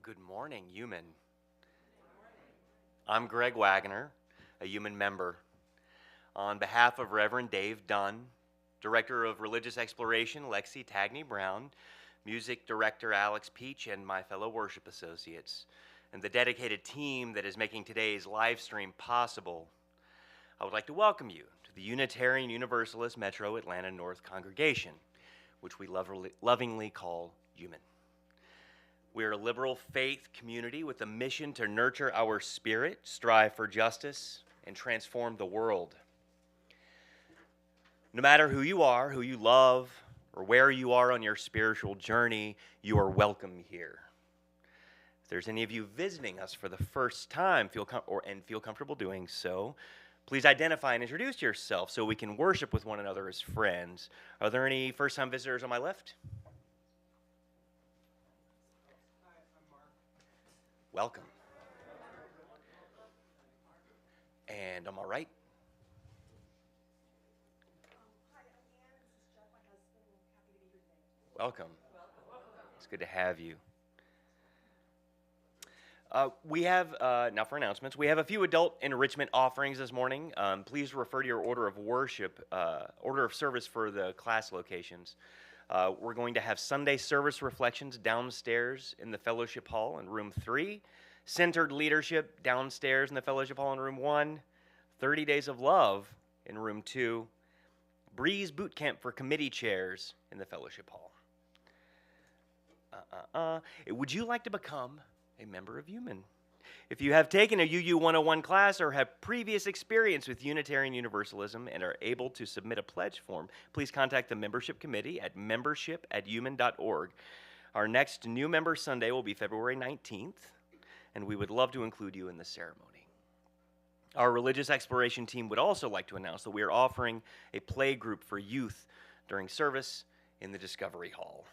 Good morning, UUMAN. I'm Greg Wagner, a UUMAN member. On behalf of Reverend Dave Dunn, Director of Religious Exploration Lexi Tagney Brown, Music Director Alex Peach, and my fellow worship associates, and the dedicated team that is making today's live stream possible, I would like to welcome you to the Unitarian Universalist Metro Atlanta North congregation, which we lovingly call UUMAN. We are a liberal faith community with a mission to nurture our spirit, strive for justice, and transform the world. No matter who you are, who you love, or where you are on your spiritual journey, you are welcome here. If there's any of you visiting us for the first time feel comfortable doing so, please identify and introduce yourself so we can worship with one another as friends. Are there any first-time visitors on my left? Welcome. And on my right? Hi, I'm Ann. This is Jeff, my husband. Happy to be here today. Welcome. It's good to have you. We have, now for announcements, we have a few adult enrichment offerings this morning. Please refer to your order of worship, order of service for the class locations. We're going to have Sunday service reflections downstairs in the fellowship hall in room 3, centered leadership downstairs in the fellowship hall in room 1, 30 days of love in room 2, Breeze boot camp for committee chairs in the fellowship hall. Would you like to become a member of UUMAN? If you have taken a UU 101 class or have previous experience with Unitarian Universalism and are able to submit a pledge form, please contact the membership committee at membership@uman.org. Our next new member Sunday will be February 19th, and we would love to include you in the ceremony. Our religious exploration team would also like to announce that we are offering a play group for youth during service in the Discovery Hall.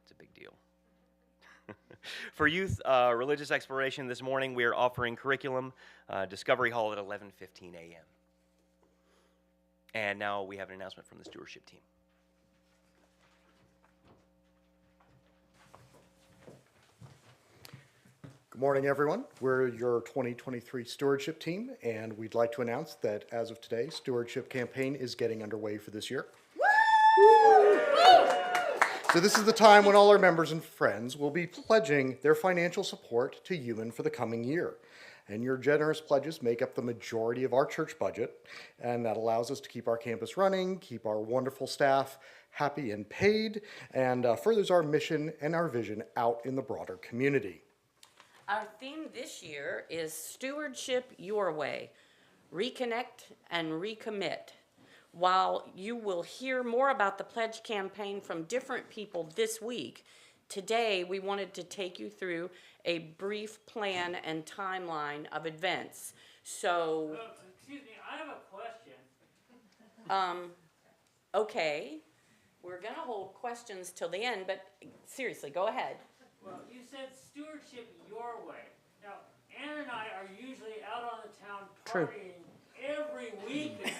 It's a big deal. For youth religious exploration this morning, we are offering curriculum Discovery Hall at 11:15 a.m. And now we have an announcement from the stewardship team. Good morning, everyone. We're your 2023 stewardship team, and we'd like to announce that as of today, stewardship campaign is getting underway for this year. So this is the time when all our members and friends will be pledging their financial support to UUMAN for the coming year. And your generous pledges make up the majority of our church budget, and that allows us to keep our campus running, keep our wonderful staff happy and paid, and furthers our mission and our vision out in the broader community. Our theme this year is Stewardship Your Way, Reconnect and Recommit. While you will hear more about the pledge campaign from different people this week, today we wanted to take you through a brief plan and timeline of events. So, excuse me, I have a question. Okay, we're gonna hold questions till the end, but seriously, go ahead. Well, you said stewardship your way. Now, Ann and I are usually out on the town True. partying every weekend.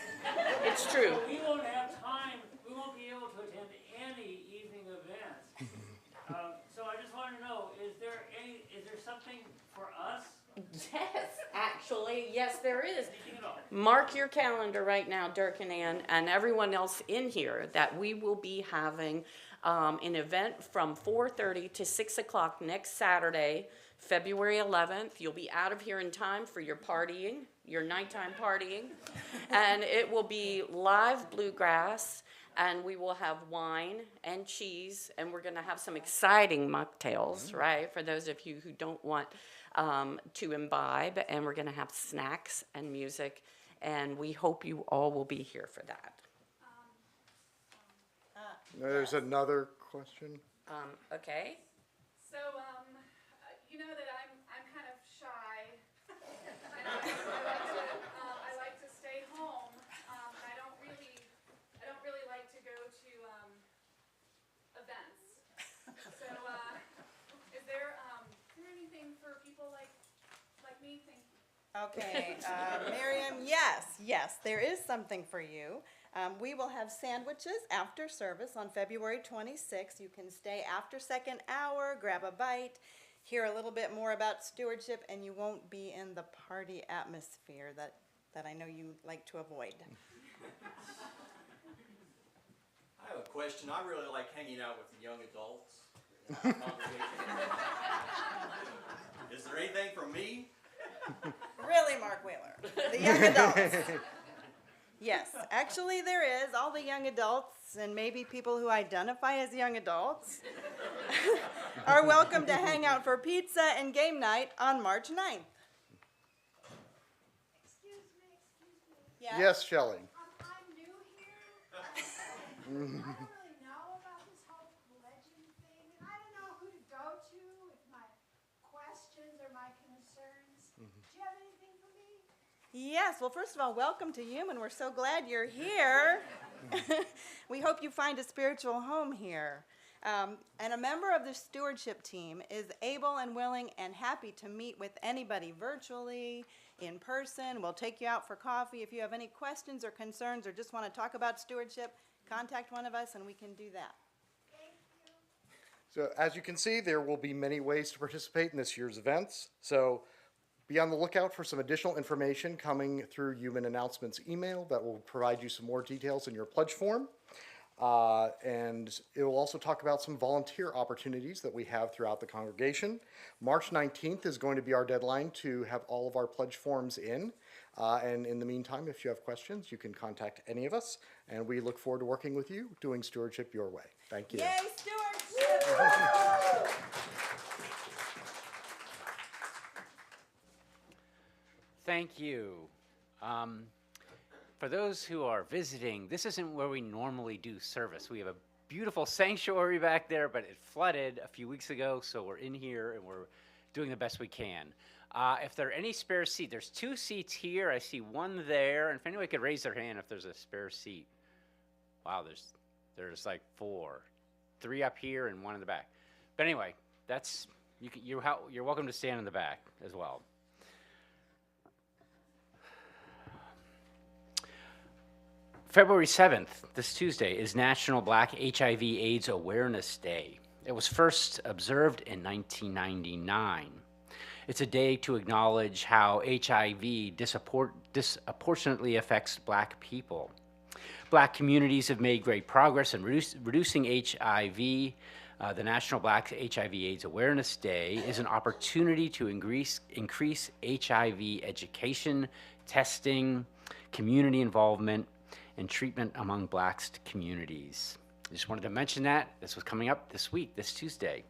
It's true. So we won't have time, we won't be able to attend any evening events. So I just want to know, is there something for us? Yes, actually, yes, there is. Anything at all? Mark your calendar right now, Dirk and Ann, and everyone else in here, that we will be having an event from 4:30 to 6 o'clock next Saturday, February 11th. You'll be out of here in time for your partying, your nighttime partying. And it will be live bluegrass, and we will have wine and cheese, and we're going to have some exciting mocktails, right, for those of you who don't want to imbibe. And we're going to have snacks and music, and we hope you all will be here for that. There's another question. Okay. So, you know that I'm kind of shy. I like to stay home. I don't really like to go to events. So, is there anything for people like me? Thank you. Okay, Miriam, yes, there is something for you. We will have sandwiches after service on February 26th. You can stay after second hour, grab a bite. hear a little bit more about stewardship, and you won't be in the party atmosphere that I know you like to avoid. I have a question. I really like hanging out with the young adults in our congregation. Is there anything for me? Really, Mark Wheeler? The young adults. Yes, actually there is. All the young adults, and maybe people who identify as young adults, are welcome to hang out for pizza and game night on March 9th. Excuse me. Yeah? Yes, Shelley. I'm new here. I don't really know about this whole pledging thing, and I don't know who to go to with my questions or my concerns. Do you have anything for me? Yes, well, first of all, welcome to UUMAN. We're so glad you're here. We hope you find a spiritual home here. And a member of the stewardship team is able and willing and happy to meet with anybody virtually, in person. We'll take you out for coffee. If you have any questions or concerns or just want to talk about stewardship, contact one of us and we can do that. So as you can see, there will be many ways to participate in this year's events. So be on the lookout for some additional information coming through UUMAN announcements email that will provide you some more details in your pledge form. And it will also talk about some volunteer opportunities that we have throughout the congregation. March 19th is going to be our deadline to have all of our pledge forms in. And in the meantime, if you have questions, you can contact any of us. And we look forward to working with you, doing stewardship your way. Thank you. Yay, stewardship! Thank you. For those who are visiting, this isn't where we normally do service. We have a beautiful sanctuary back there, but it flooded a few weeks ago, so we're in here and we're doing the best we can. If there are any spare seats, there's 2 seats here. I see one there, and if anyone could raise their hand if there's a spare seat. Wow, there's like 4, 3 up here and 1 in the back. But anyway, you're welcome to stand in the back as well. February 7th, this Tuesday, is National Black HIV/AIDS Awareness Day. It was first observed in 1999. It's a day to acknowledge how HIV disproportionately affects Black people. Black communities have made great progress in reducing HIV. The National Black HIV/AIDS Awareness Day is an opportunity to increase HIV education, testing, community involvement, and treatment among Black communities. I just wanted to mention that. This was coming up this week, this Tuesday.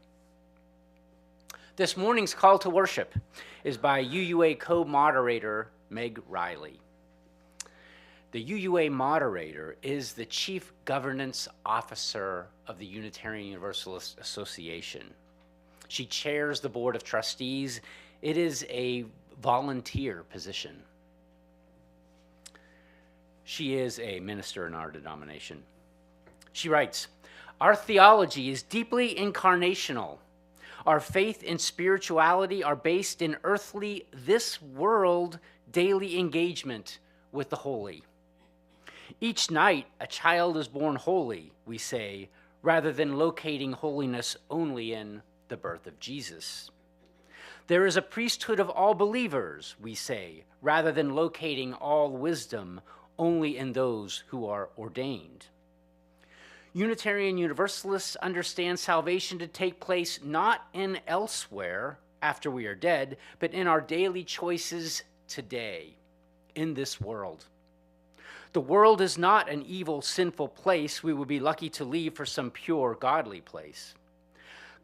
This morning's call to worship is by UUA co-moderator Meg Riley. The UUA moderator is the Chief Governance Officer of the Unitarian Universalist Association. She chairs the Board of Trustees. It is a volunteer position. She is a minister in our denomination. She writes, "Our theology is deeply incarnational. Our faith and spirituality are based in earthly, this world, daily engagement with the holy. Each night, a child is born holy, we say, rather than locating holiness only in the birth of Jesus. There is a priesthood of all believers, we say, rather than locating all wisdom only in those who are ordained. Unitarian Universalists understand salvation to take place not in elsewhere after we are dead, but in our daily choices today, in this world. The world is not an evil, sinful place we would be lucky to leave for some pure, godly place.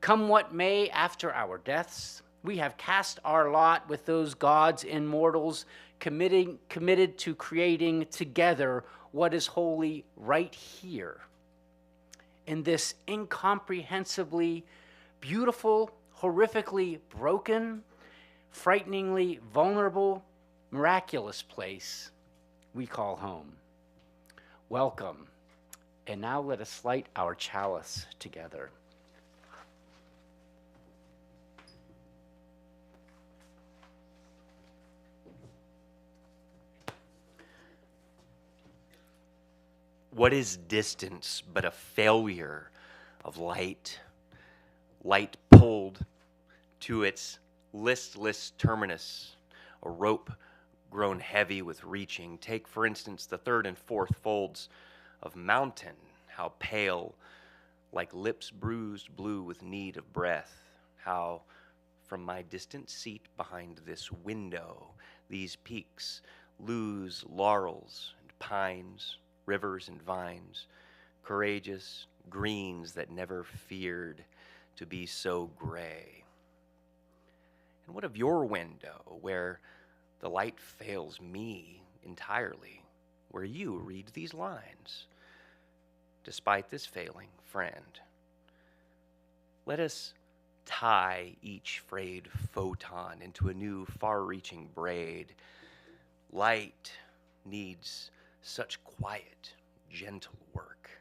Come what may after our deaths, we have cast our lot with those gods and mortals committed to creating together what is holy right here. In this incomprehensibly beautiful, horrifically broken, frighteningly vulnerable, miraculous place we call home. Welcome, and now let us light our chalice together. What is distance but a failure of light? Light pulled to its listless terminus, a rope grown heavy with reaching. Take, for instance, the third and fourth folds of mountain, how pale, like lips bruised blue with need of breath, how from my distant seat behind this window, these peaks lose laurels and pines, rivers and vines, courageous greens that never feared to be so gray. And what of your window, where the light fails me entirely, where you read these lines? Despite this failing, friend, let us tie each frayed photon into a new far-reaching braid. Light needs such quiet, gentle work.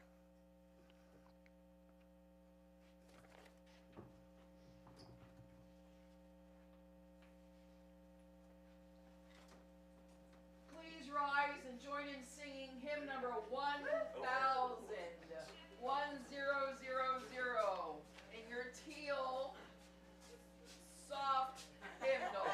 Please rise and join in singing hymn number 1000. 1000 in your teal, soft hymnal.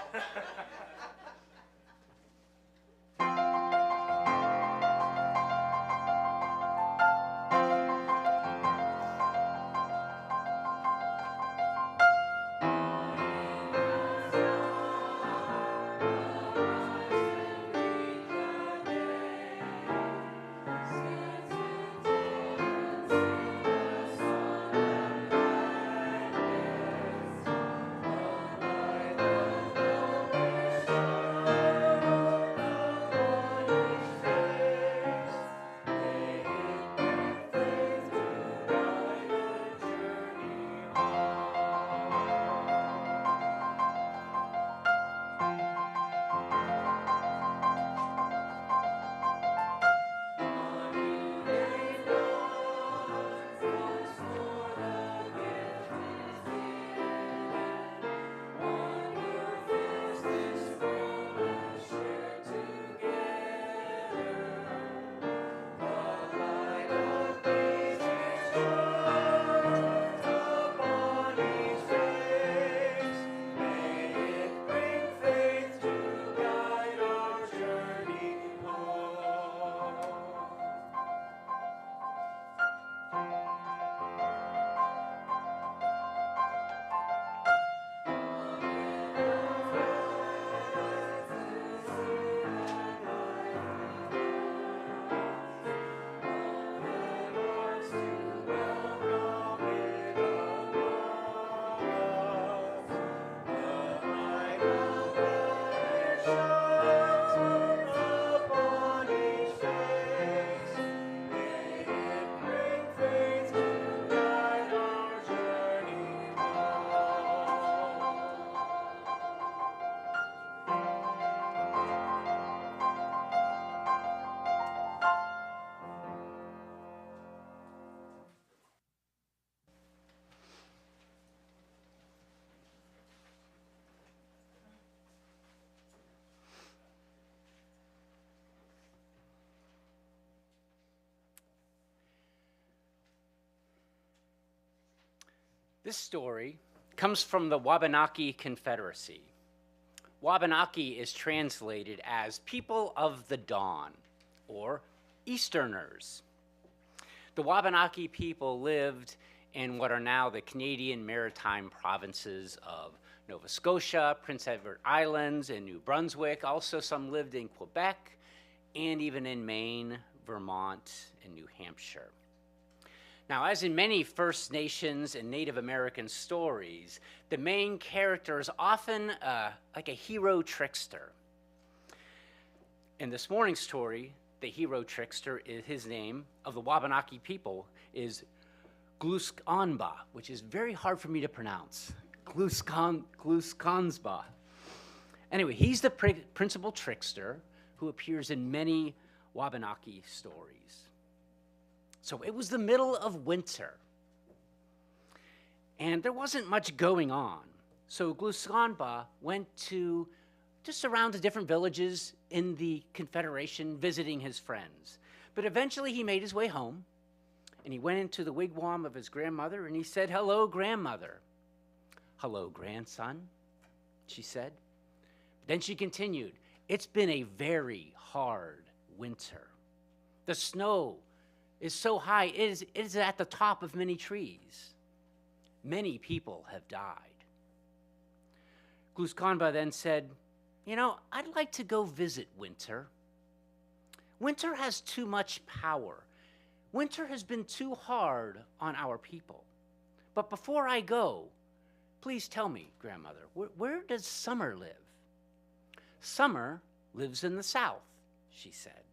This story comes from the Wabanaki Confederacy. Wabanaki is translated as people of the dawn, or Easterners. The Wabanaki people lived in what are now the Canadian maritime provinces of Nova Scotia, Prince Edward Islands, and New Brunswick. Also, some lived in Quebec and even in Maine, Vermont, and New Hampshire. Now, as in many First Nations and Native American stories, the main character is often like a hero trickster. In this morning's story, the hero trickster, is his name of the Wabanaki people is Gluskanba, which is very hard for me to pronounce. Gluskansba. Anyway, he's the principal trickster who appears in many Wabanaki stories. So it was the middle of winter, and there wasn't much going on. So Gluskanba went to just around the different villages in the Confederation visiting his friends. But eventually he made his way home, and he went into the wigwam of his grandmother, and he said, "Hello, grandmother. "Hello, grandson," she said. Then she continued, "It's been a very hard winter. The snow is so high, it is at the top of many trees. Many people have died." Gluskanba then said, "I'd like to go visit Winter. Winter has too much power. Winter has been too hard on our people. But before I go, please tell me, grandmother, where does Summer live?" "Summer lives in the south," she said.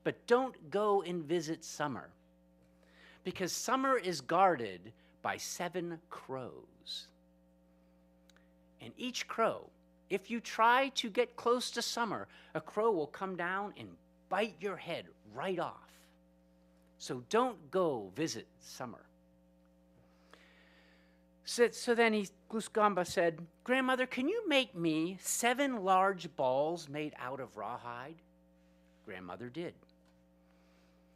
"But don't go and visit Summer, because Summer is guarded by 7 crows. And each crow, if you try to get close to Summer, a crow will come down and bite your head right off. So don't go visit Summer." So then Gluskanba said, "Grandmother, can you make me 7 large balls made out of rawhide?" Grandmother did.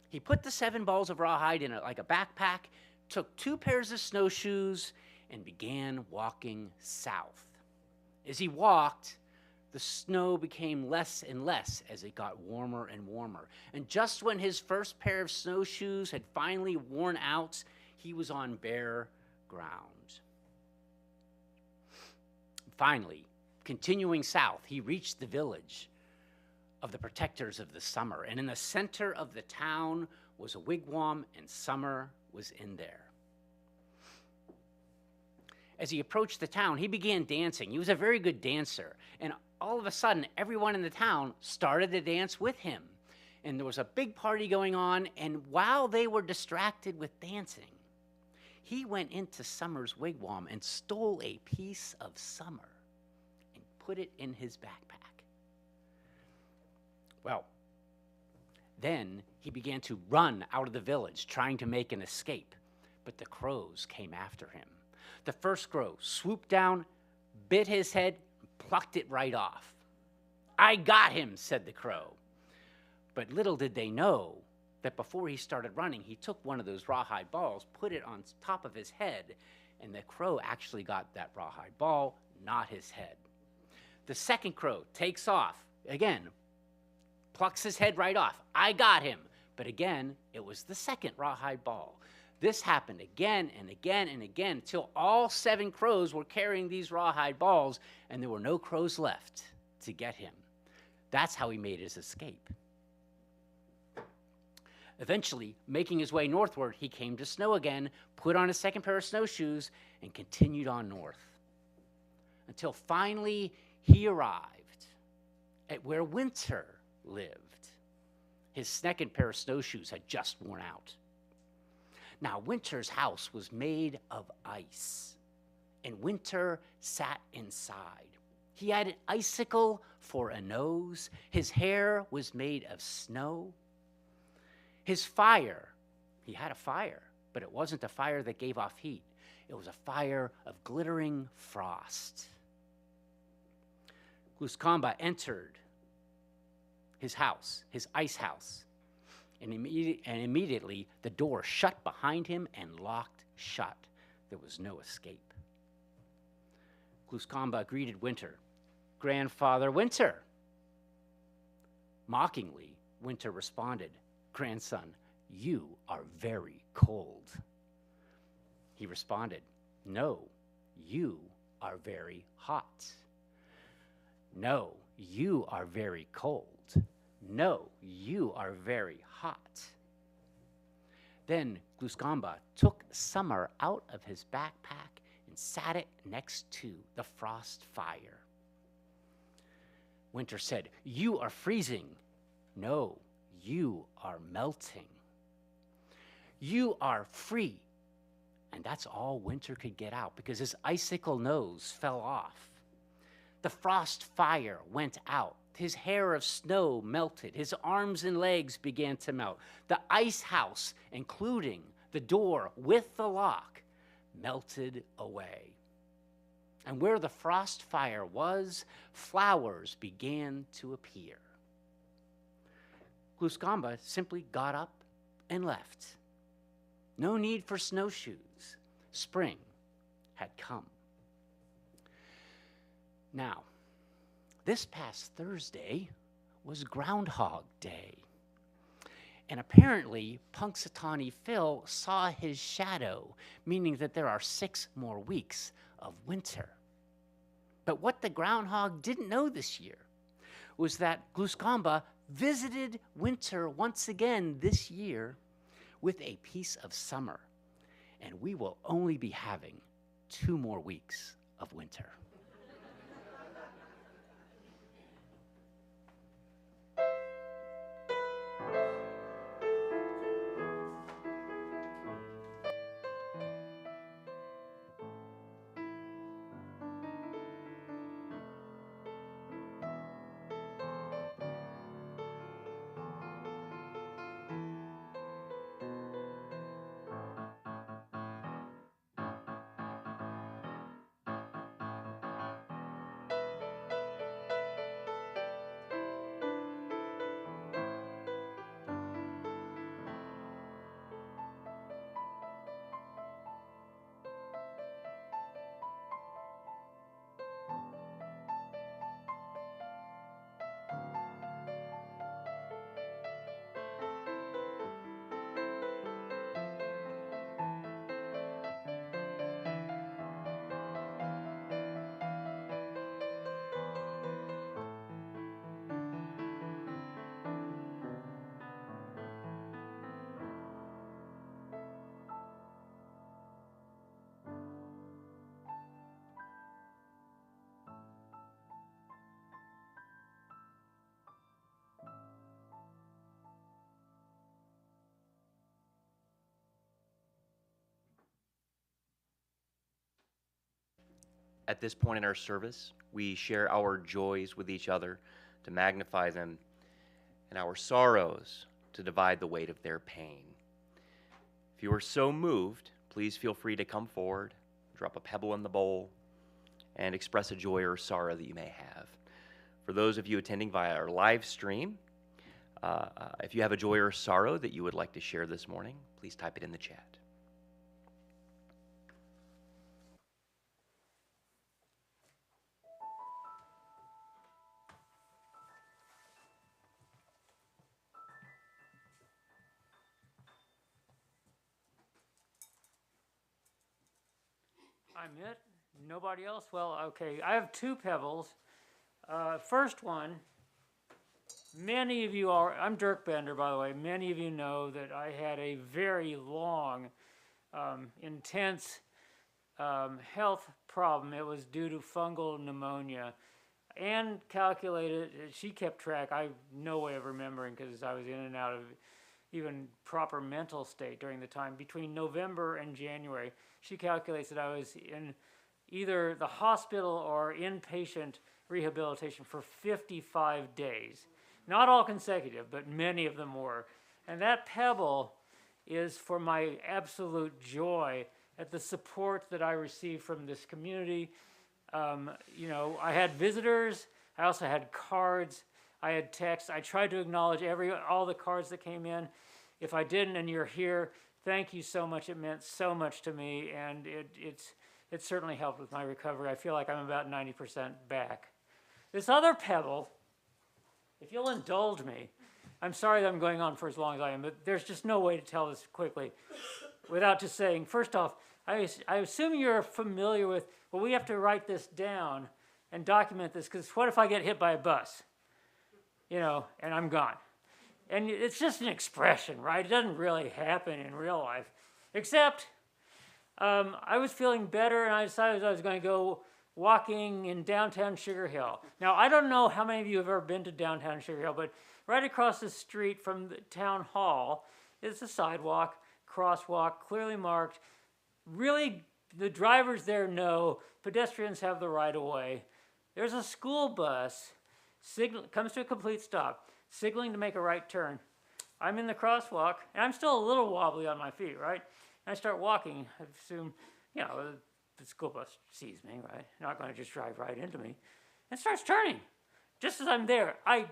He put the 7 balls of rawhide in like a backpack, took 2 pairs of snowshoes, and began walking south. As he walked, the snow became less and less as it got warmer and warmer. And just when his first pair of snowshoes had finally worn out, he was on bare ground. Finally, continuing south, he reached the village of the protectors of the summer. And in the center of the town was a wigwam, and Summer was in there. As he approached the town, he began dancing. He was a very good dancer. And all of a sudden, everyone in the town started to dance with him. And there was a big party going on. And while they were distracted with dancing, he went into Summer's wigwam and stole a piece of Summer and put it in his backpack. Well, then he began to run out of the village, trying to make an escape. But the crows came after him. The first crow swooped down, bit his head, and plucked it right off. "I got him," said the crow. But little did they know that before he started running, he took one of those rawhide balls, put it on top of his head, and the crow actually got that rawhide ball, not his head. The second crow takes off, again, plucks his head right off. "I got him." But again, it was the second rawhide ball. This happened again and again and again until all 7 crows were carrying these rawhide balls, and there were no crows left to get him. That's how he made his escape. Eventually, making his way northward, he came to snow again, put on a second pair of snowshoes, and continued on north. Until finally he arrived at where Winter lived. His second pair of snowshoes had just worn out. Now, Winter's house was made of ice, and Winter sat inside. He had an icicle for a nose. His hair was made of snow. His fire, he had a fire, but it wasn't a fire that gave off heat. It was a fire of glittering frost. Gluskanba entered his house, his ice house, and immediately the door shut behind him and locked shut. There was no escape. Gluskanba greeted Winter. "Grandfather Winter." Mockingly, Winter responded, "Grandson, you are very cold." He responded, "No, you are very hot." "No, you are very cold." "No, you are very hot." Then Gluskanba took Summer out of his backpack and sat it next to the frost fire. Winter said, "You are freezing." "No, you are melting." "You are free." And that's all Winter could get out because his icicle nose fell off. The frost fire went out. His hair of snow melted. His arms and legs began to melt. The ice house, including the door with the lock, melted away. And where the frost fire was, flowers began to appear. Gluskanba simply got up and left. No need for snowshoes. Spring had come. Now, this past Thursday was Groundhog Day. And apparently, Punxsutawney Phil saw his shadow, meaning that there are 6 more weeks of winter. But what the groundhog didn't know this year was that Gluscamba visited winter once again this year with a piece of summer. And we will only be having 2 more weeks of winter. At this point in our service, we share our joys with each other to magnify them, and our sorrows to divide the weight of their pain. If you are so moved, please feel free to come forward, drop a pebble in the bowl, and express a joy or sorrow that you may have. For those of you attending via our live stream, if you have a joy or sorrow that you would like to share this morning, please type it in the chat. I'm it? Nobody else? Well, okay. I have 2 pebbles. First one, many of you are, I'm Dirk Bender, by the way. Many of you know that I had a very long, intense health problem. It was due to fungal pneumonia. Anne calculated, she kept track. I have no way of remembering because I was in and out of even proper mental state during the time. Between November and January, she calculates that I was in either the hospital or inpatient rehabilitation for 55 days. Not all consecutive, but many of them were. And that pebble is for my absolute joy at the support that I received from this community. You know, I had visitors. I also had cards. I had texts. I tried to acknowledge all the cards that came in. If I didn't and you're here, thank you so much. It meant so much to me, and it certainly helped with my recovery. I feel like I'm about 90% back. This other pebble, if you'll indulge me, I'm sorry that I'm going on for as long as I am, but there's just no way to tell this quickly without just saying, first off, I assume you're familiar with, well, we have to write this down and document this, because what if I get hit by a bus? You know, and I'm gone. And it's just an expression, right? It doesn't really happen in real life. Except I was feeling better, and I decided I was going to go walking in downtown Sugar Hill. Now, I don't know how many of you have ever been to downtown Sugar Hill, but right across the street from the town hall is a sidewalk, crosswalk, clearly marked. Really, the drivers there know pedestrians have the right of way. There's a school bus, comes to a complete stop, signaling to make a right turn. I'm in the crosswalk, and I'm still a little wobbly on my feet, right? And I start walking. I assume, you know, the school bus sees me, right? Not going to just drive right into me. And starts turning. Just as I'm there, I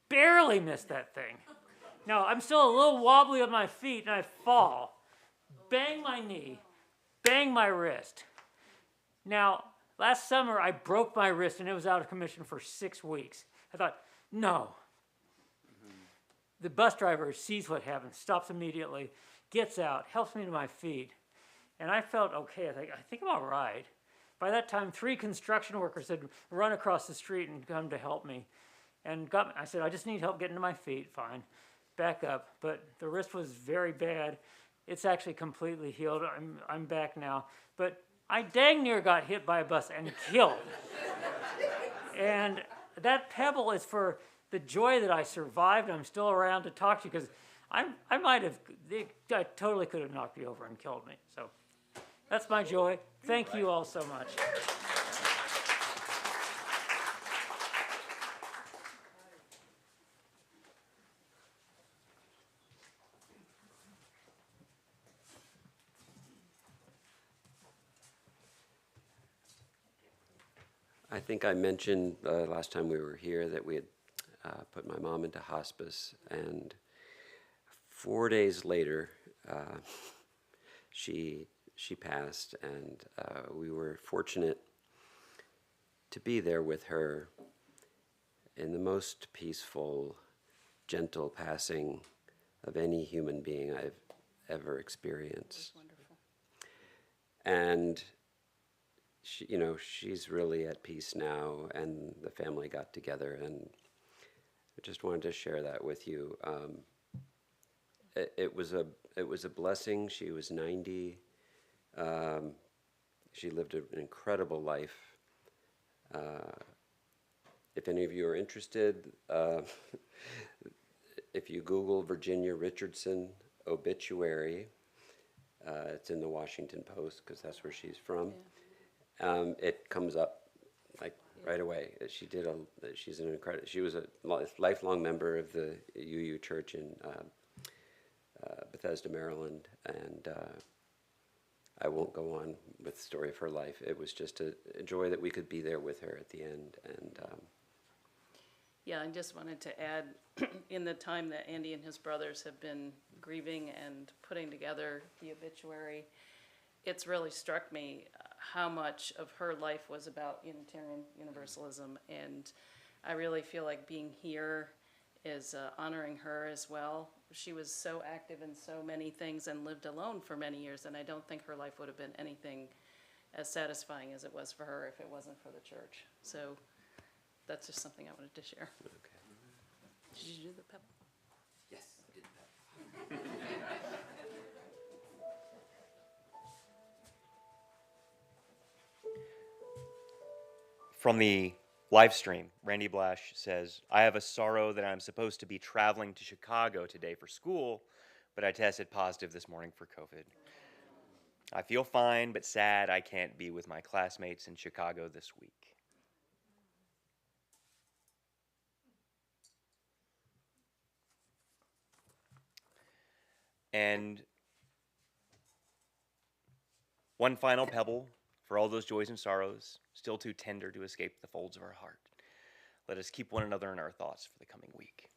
barely missed that thing. Now, I'm still a little wobbly on my feet, and I fall. Bang my knee. Bang my wrist. Now, Last summer, I broke my wrist and it was out of commission for 6 weeks. I thought, no. The bus driver sees what happened, stops immediately, gets out, helps me to my feet. And I felt okay. I think I'm all right. By that time, 3 construction workers had run across the street and come to help me. And I said, I just need help getting to my feet. Fine. Back up. But the wrist was very bad. It's actually completely healed. I'm back now. But I dang near got hit by a bus and killed. And that pebble is for the joy that I survived. I'm still around to talk to you because I totally could have knocked me over and killed me. So that's my joy. Thank you all so much. I think I mentioned last time we were here that we had put my mom into hospice, and 4 days later, she passed, and we were fortunate to be there with her in the most peaceful, gentle passing of any human being I've ever experienced. Wonderful. And she's really at peace now, and the family got together, and I just wanted to share that with you. It was a blessing. She was 90. She lived an incredible life. If any of you are interested, if you Google Virginia Richardson obituary, it's in the Washington Post because that's where she's from. Yeah. It comes up like right away. She was a lifelong member of the UU Church in Bethesda, Maryland, and I won't go on with the story of her life. It was just a joy that we could be there with her at the end. And yeah, I just wanted to add, in the time that Andy and his brothers have been grieving and putting together the obituary, it's really struck me how much of her life was about Unitarian Universalism, and I really feel like being here is honoring her as well. She was so active in so many things and lived alone for many years, and I don't think her life would have been anything as satisfying as it was for her if it wasn't for the church. So that's just something I wanted to share. okay. Did you do the pebble? Yes, I did that. From the live stream, Randy Blash says, I have a sorrow that I'm supposed to be traveling to Chicago today for school, but I tested positive this morning for COVID. I feel fine, but sad I can't be with my classmates in Chicago this week. And one final pebble for all those joys and sorrows, still too tender to escape the folds of our heart. Let us keep one another in our thoughts for the coming week.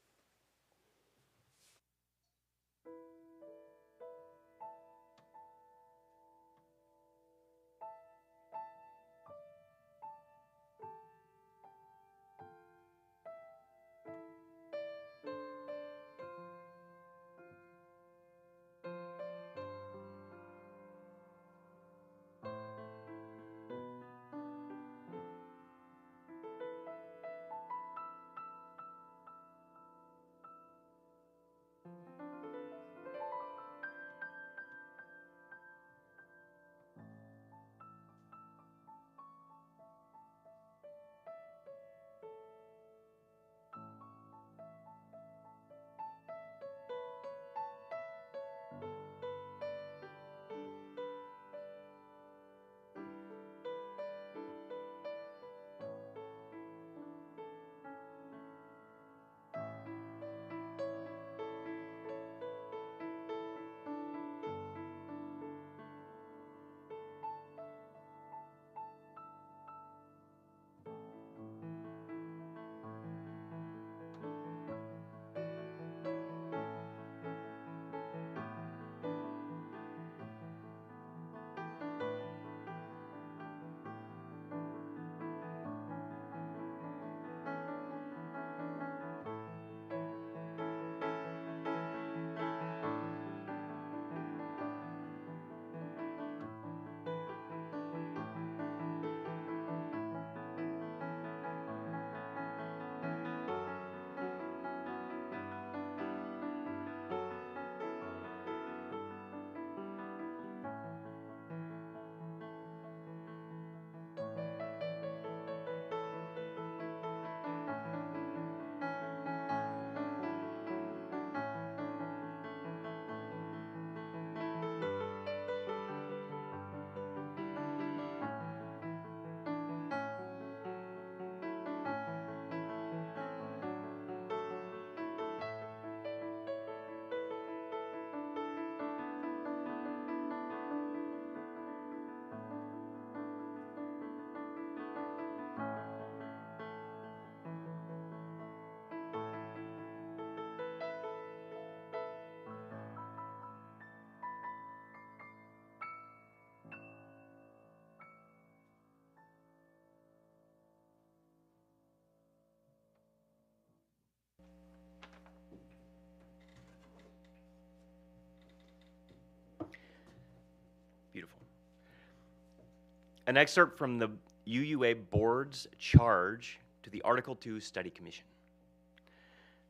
An excerpt from the UUA Board's charge to the Article 2 Study Commission.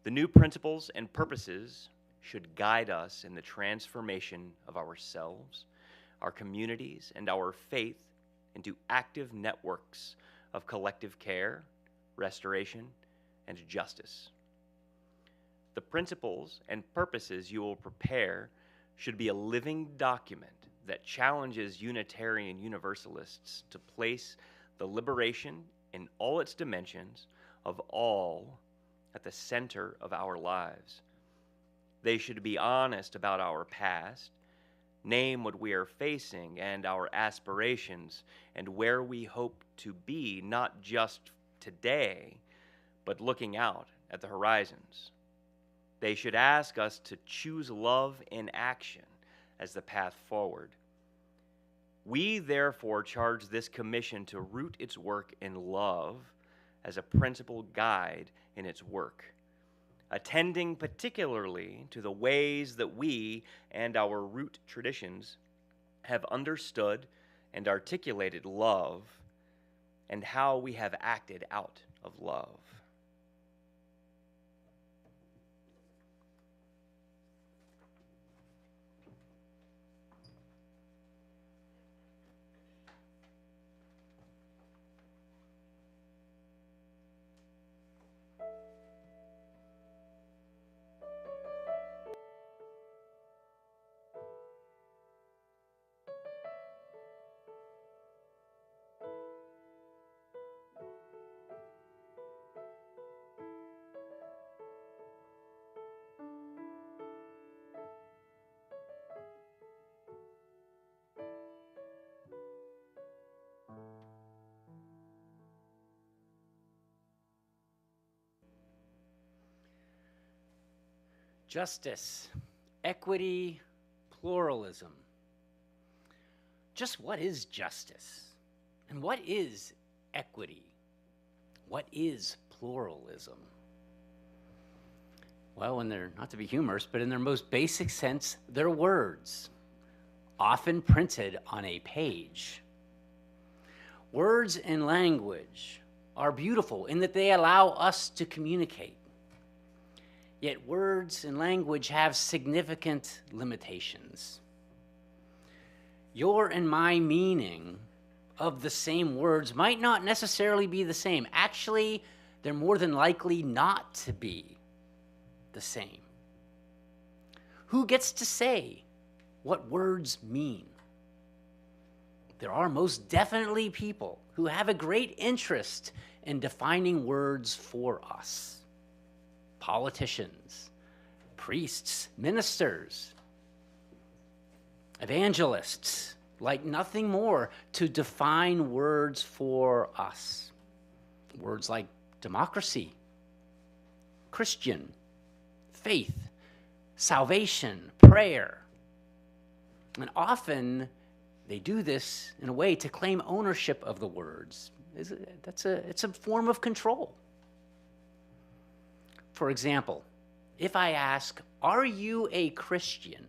The new principles and purposes should guide us in the transformation of ourselves, our communities, and our faith into active networks of collective care, restoration, and justice. The principles and purposes you will prepare should be a living document that challenges Unitarian Universalists to place the liberation in all its dimensions of all at the center of our lives. They should be honest about our past, name what we are facing and our aspirations and where we hope to be, not just today, but looking out at the horizons. They should ask us to choose love in action as the path forward. We therefore charge this commission to root its work in love as a principal guide in its work, attending particularly to the ways that we and our root traditions have understood and articulated love and how we have acted out of love. Justice, equity, pluralism. Just what is justice? And what is equity? What is pluralism? Well, when they're, not to be humorous, but in their most basic sense, they're words, often printed on a page. Words and language are beautiful in that they allow us to communicate. Yet words and language have significant limitations. Your and my meaning of the same words might not necessarily be the same. Actually, they're more than likely not to be the same. Who gets to say what words mean? There are most definitely people who have a great interest in defining words for us. Politicians, priests, ministers, evangelists, like nothing more to define words for us. Words like democracy, Christian, faith, salvation, prayer. And often they do this in a way to claim ownership of the words. It's a form of control. For example, if I ask, "Are you a Christian?"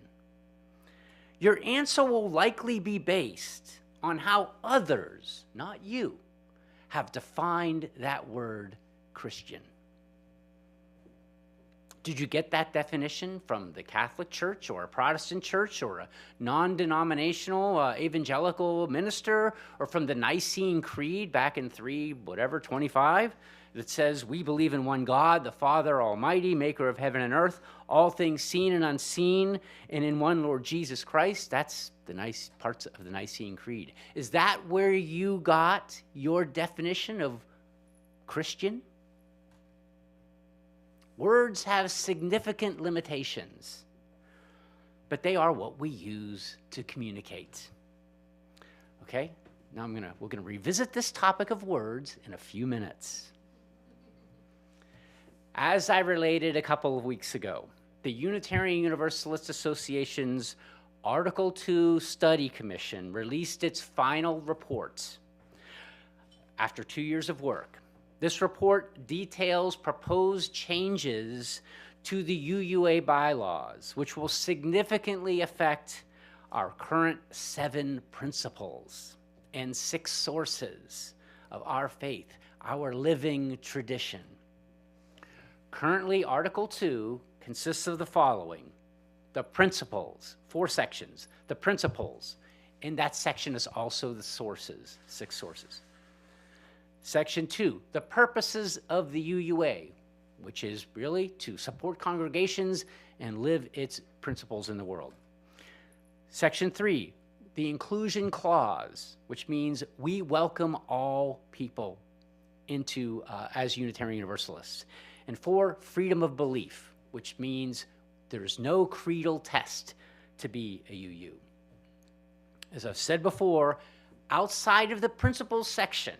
your answer will likely be based on how others, not you, have defined that word Christian. Did you get that definition from the Catholic Church or a Protestant church or a non-denominational evangelical minister, or from the Nicene Creed back in 325 that says we believe in one God, the Father Almighty, maker of heaven and earth, all things seen and unseen, and in one Lord Jesus Christ? That's the nice parts of the Nicene Creed. Is that where you got your definition of Christian? Words have significant limitations, but they are what we use to communicate. Okay? Now we're gonna revisit this topic of words in a few minutes. As I related a couple of weeks ago, the Unitarian Universalist Association's Article 2 Study Commission released its final report after 2 years of work. This report details proposed changes to the UUA bylaws, which will significantly affect our current 7 principles and 6 sources of our faith, our living tradition. Currently, Article 2 consists of the following: the principles, 4 sections, the principles. In that section is also the sources, 6 sources. Section 2, the purposes of the UUA, which is really to support congregations and live its principles in the world. Section 3, the inclusion clause, which means we welcome all people into as Unitarian Universalists. And 4, freedom of belief, which means there's no creedal test to be a UU. As I've said before, outside of the principles section,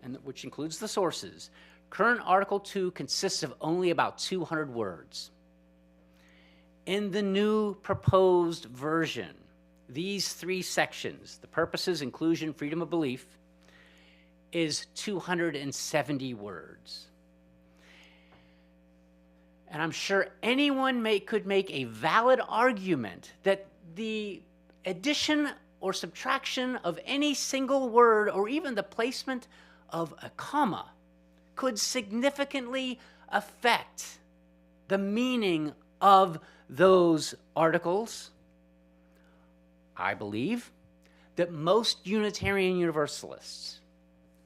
and which includes the sources, current Article 2 consists of only about 200 words. In the new proposed version, these 3 sections, the purposes, inclusion, freedom of belief, is 270 words. And I'm sure anyone could make a valid argument that the addition or subtraction of any single word or even the placement of a comma could significantly affect the meaning of those articles. I believe that most Unitarian Universalists,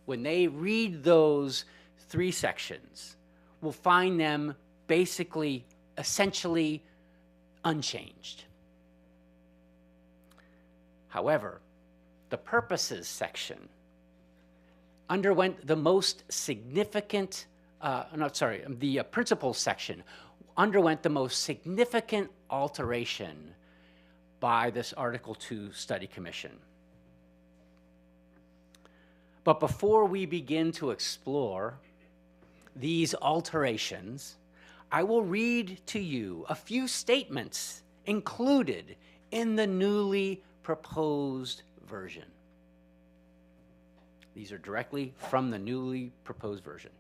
when they read those 3 sections, will find them basically, essentially unchanged. However, the purposes section underwent the most significant, the principles section underwent the most significant alteration by this Article 2 Study Commission. But before we begin to explore these alterations, I will read to you a few statements included in the newly proposed version. These are directly from the newly proposed version.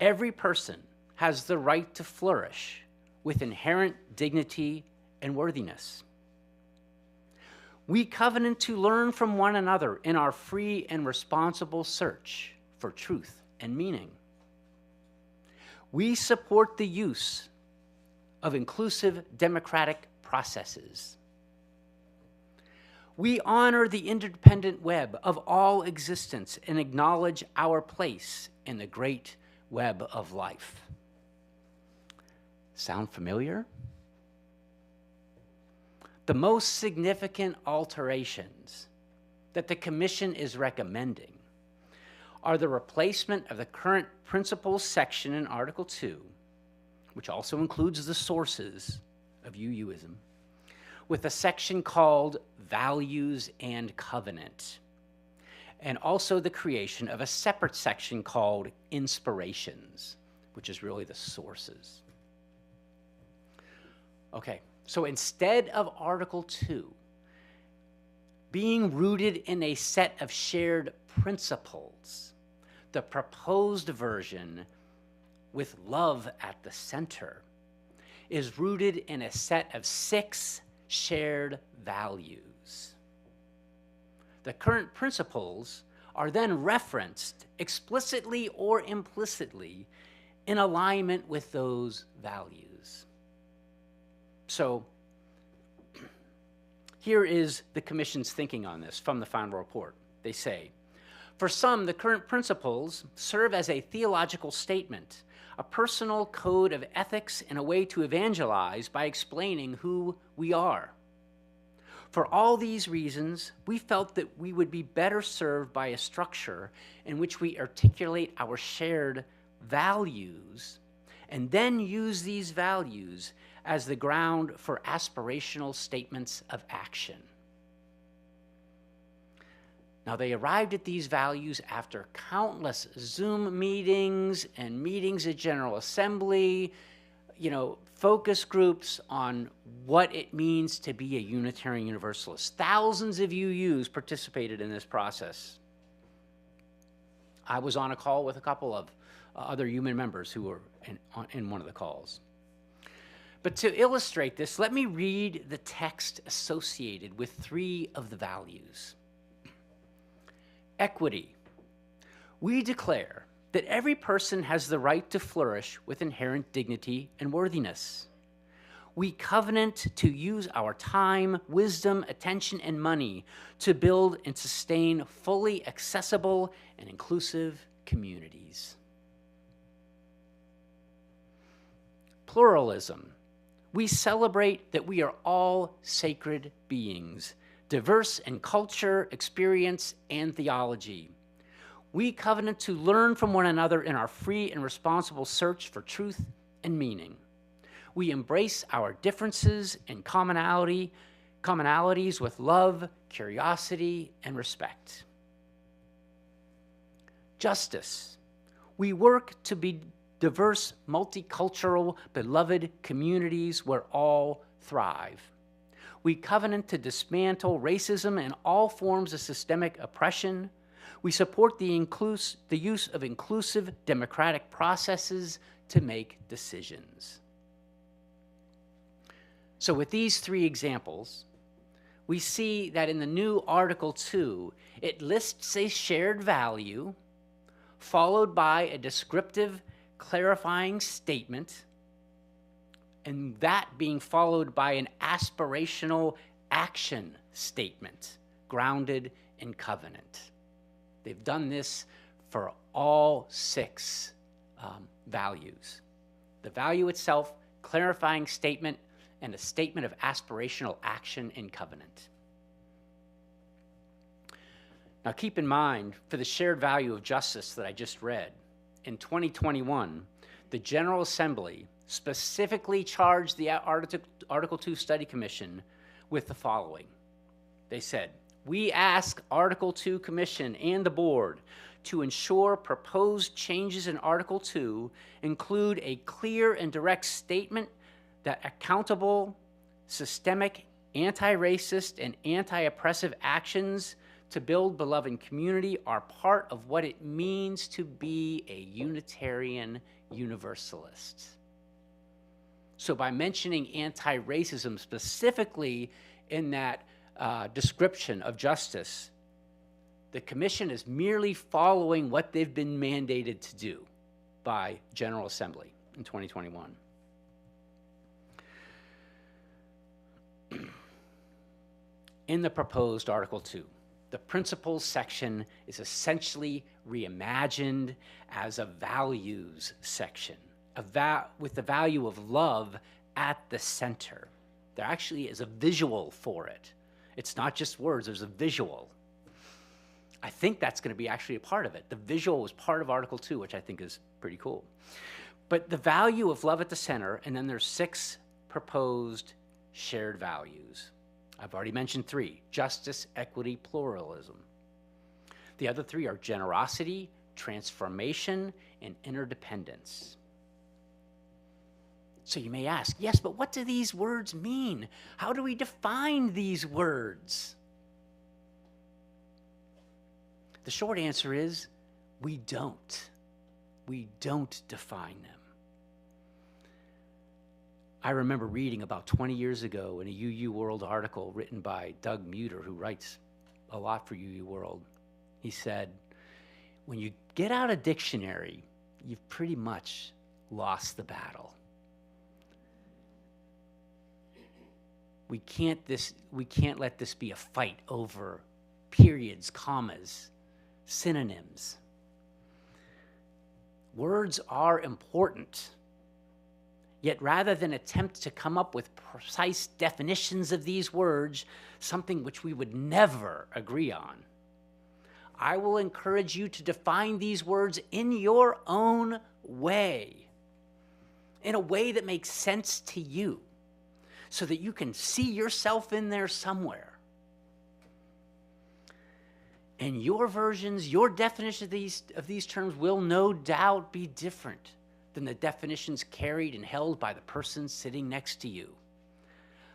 Every person has the right to flourish with inherent dignity and worthiness. We covenant to learn from one another in our free and responsible search for truth and meaning. We support the use of inclusive democratic processes. We honor the interdependent web of all existence and acknowledge our place in the great web of life. Sound familiar? The most significant alterations that the Commission is recommending are the replacement of the current principles section in Article 2, which also includes the sources of UUism, with a section called Values and Covenant, and also the creation of a separate section called Inspirations, which is really the sources. Okay, so instead of Article 2 being rooted in a set of shared principles, the proposed version, with love at the center, is rooted in a set of 6 shared values. The current principles are then referenced explicitly or implicitly in alignment with those values. So here is the Commission's thinking on this from the final report. They say, for some, the current principles serve as a theological statement, a personal code of ethics, and a way to evangelize by explaining who we are. For all these reasons, we felt that we would be better served by a structure in which we articulate our shared values and then use these values as the ground for aspirational statements of action. Now, they arrived at these values after countless Zoom meetings and meetings at General Assembly, focus groups on what it means to be a Unitarian Universalist. Thousands of UUs participated in this process. I was on a call with a couple of other UUMAN members who were in one of the calls. But to illustrate this, let me read the text associated with 3 of the values. Equity. We declare that every person has the right to flourish with inherent dignity and worthiness. We covenant to use our time, wisdom, attention, and money to build and sustain fully accessible and inclusive communities. Pluralism. We celebrate that we are all sacred beings, diverse in culture, experience, and theology. We covenant to learn from one another in our free and responsible search for truth and meaning. We embrace our differences and commonalities with love, curiosity, and respect. Justice. We work to be diverse, multicultural, beloved communities where all thrive. We covenant to dismantle racism and all forms of systemic oppression. We support the use of inclusive democratic processes to make decisions. So with these three examples, we see that in the new Article 2, it lists a shared value, followed by a descriptive, clarifying statement, and that being followed by an aspirational action statement grounded in covenant. They've done this for all 6 values. The value itself, clarifying statement, and a statement of aspirational action in covenant. Now keep in mind, for the shared value of justice that I just read, in 2021, the General Assembly specifically charged the Article 2 Study Commission with the following. They said, "We ask Article 2 Commission and the Board to ensure proposed changes in Article 2 include a clear and direct statement that accountable, systemic, anti-racist, and anti-oppressive actions to build beloved community are part of what it means to be a Unitarian Universalist." So by mentioning anti-racism specifically in that description of justice, the commission is merely following what they've been mandated to do by General Assembly in 2021. In the proposed Article 2, the principles section is essentially reimagined as a values section, with the value of love at the center. There actually is a visual for it. It's not just words, there's a visual. I think that's going to be actually a part of it. The visual was part of Article 2, which I think is pretty cool. But the value of love at the center, and then there's 6 proposed shared values. I've already mentioned 3: justice, equity, pluralism. The other 3 are generosity, transformation, and interdependence. So you may ask, yes, but what do these words mean? How do we define these words? The short answer is we don't. We don't define them. I remember reading about 20 years ago in a UU World article written by Doug Muter, who writes a lot for UU World. He said, when you get out a dictionary, you've pretty much lost the battle. We can't let this be a fight over periods, commas, synonyms. Words are important. Yet rather than attempt to come up with precise definitions of these words, something which we would never agree on, I will encourage you to define these words in your own way, in a way that makes sense to you, so that you can see yourself in there somewhere. And your versions, your definition of these terms will no doubt be different than the definitions carried and held by the person sitting next to you.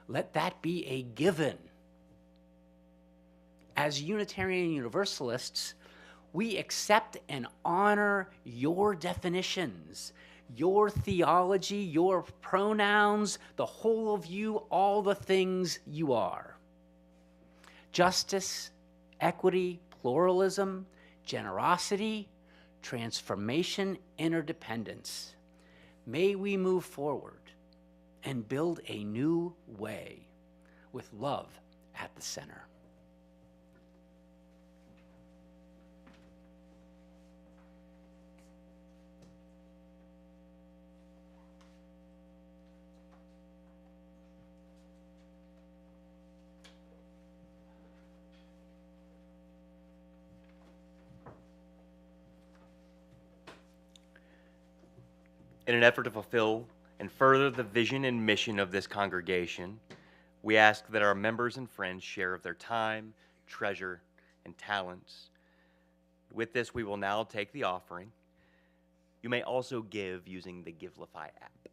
Let that be a given. As Unitarian Universalists, we accept and honor your definitions, your theology, your pronouns, the whole of you, all the things you are. Justice, equity, pluralism, generosity, transformation, interdependence. May we move forward and build a new way with love at the center. In an effort to fulfill and further the vision and mission of this congregation, we ask that our members and friends share of their time, treasure, and talents. With this, we will now take the offering. You may also give using the Givelify app.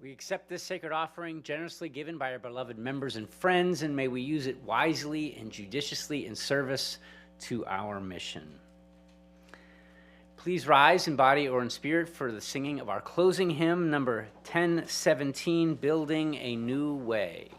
We accept this sacred offering generously given by our beloved members and friends, and may we use it wisely and judiciously in service to our mission. Please rise in body or in spirit for the singing of our closing hymn, number 1017, Building a New Way.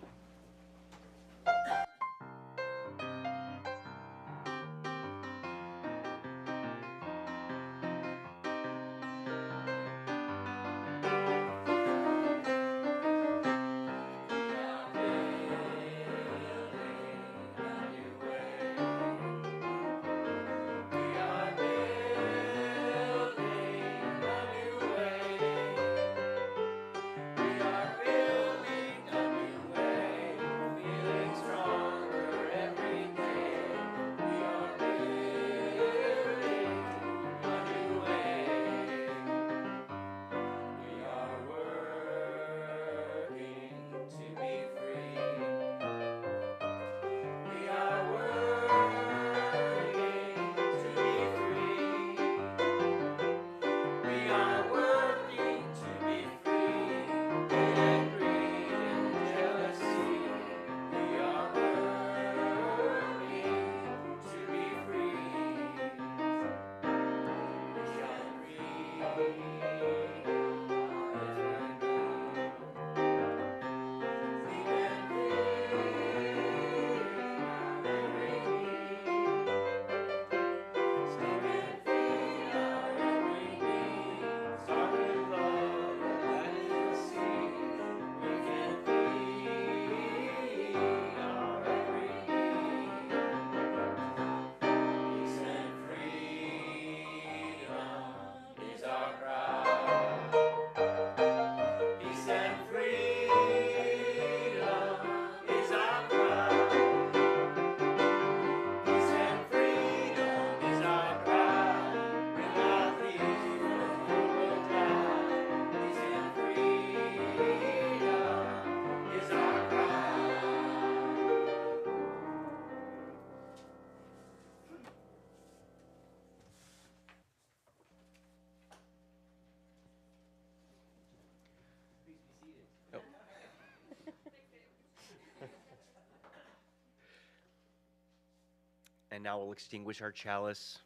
And now we'll extinguish our chalice.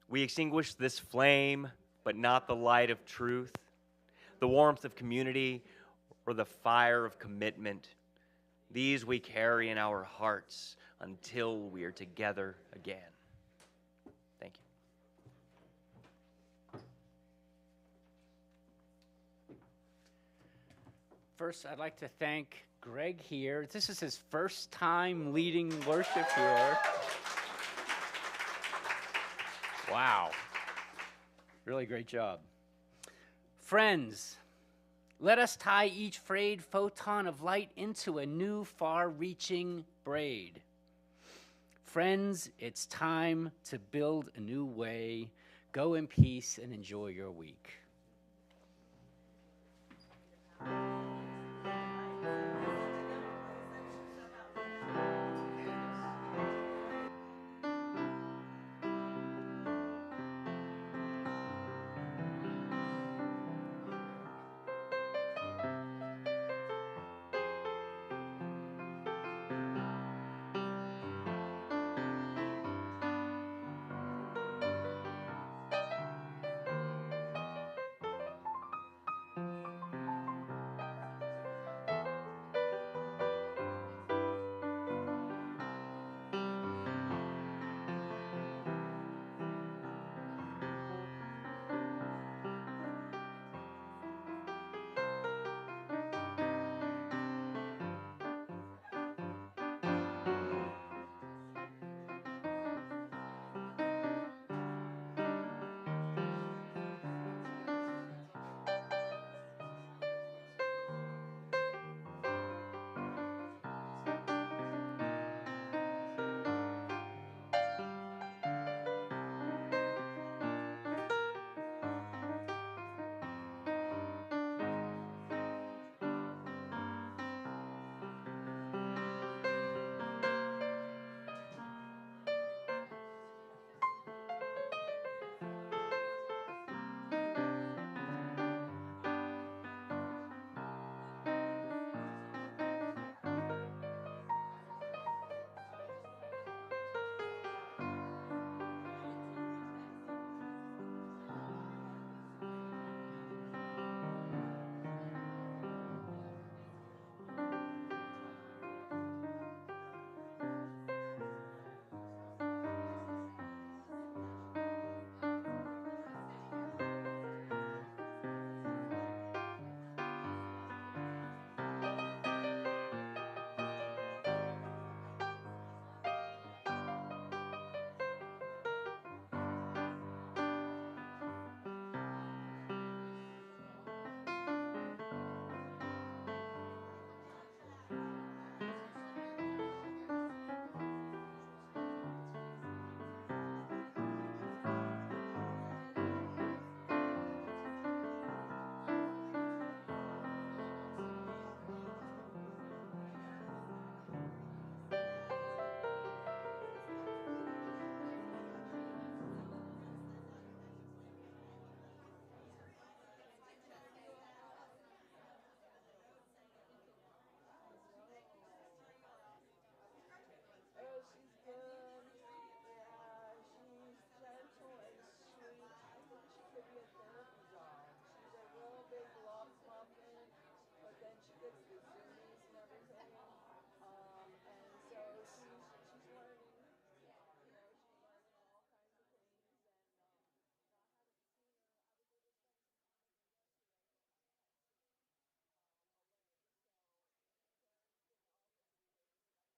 We extinguish this flame, but not the light of truth, the warmth of community, or the fire of commitment. These we carry in our hearts until we are together again. Thank you. First, I'd like to thank Greg here. This is his first time leading worship here. Wow. Really great job. Friends, let us tie each frayed photon of light into a new far-reaching braid. Friends, it's time to build a new way. Go in peace and enjoy your week.